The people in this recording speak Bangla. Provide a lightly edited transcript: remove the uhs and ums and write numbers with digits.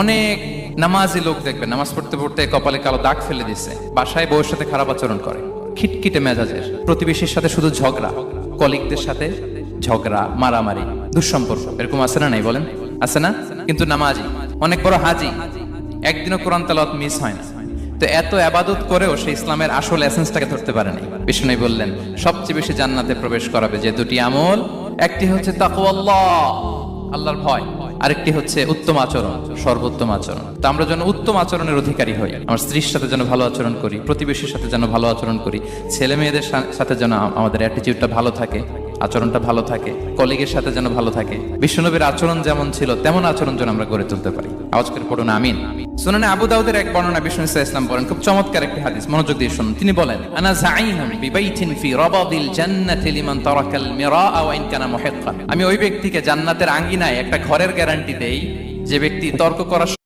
অনেক নামাজি লোক দেখবেন নামাজ পড়তে পড়তে কপালে কালো দাগ ফেলে দিচ্ছে, বাসায় বউয়ের সাথে খারাপ আচরণ করে, খিটখিটে মেজাজের, প্রতিবেশীর সাথে শুধু ঝগড়া, কলিগদের সাথে ঝগড়া, মারামারি, দুঃসম্পর্ক, এরকম আছে না? নাই বলেন, আছে না? কিন্তু নামাজি, অনেক বড় হাজি, একদিনও কোরআন তেলাওয়াত মিস হয় না। তো এত আবাদত করেও সে ইসলামের আসল এসেন্সটাকে ধরতে পারেনি। বিষ্ণু বললেন সবচেয়ে বেশি জান্নাতে প্রবেশ করাবে যে দুটি আমল, একটি হচ্ছে তাকওয়াল্লাহ, আল্লাহর ভয়, আরেকটি হচ্ছে উত্তম আচরণ, সর্বোত্তম আচরণ। তো আমরা যেন উত্তম আচরণের অধিকারী হই, আমার স্ত্রীর সাথে যেন ভালো আচরণ করি, প্রতিবেশীর সাথে যেন ভালো আচরণ করি, ছেলে মেয়েদের সাথে যেন আমাদের অ্যাটিটিউডটা ভালো থাকে, আচরণটা ভালো থাকে, কলিগের সাথে যেন ভালো থাকে। বিশ্বনবীর আচরণ যেমন ছিল তেমন আচরণ যেন আমরা গড়ে তুলতে পারি। আওয়াজ করে পড়ুন আমিন। সুনানে আবু দাউদের এক বর্ণনা বিষ্ণু ইসলাম বলেন, খুব চমৎকার একটি হাদিস, মনোযোগ দিয়ে শুনুন। তিনি বলেন, আনা যাইনুন বিবাইতিন ফি রাবাদিল জান্নাতি লিমান তারাকাল মিরাআ ওয়া ইন কানা মুহিক্কান। আমি ওই ব্যক্তিকে জান্নাতের আঙ্গিনায় একটা ঘরের গ্যারান্টি দেই যে ব্যক্তি তর্ক করা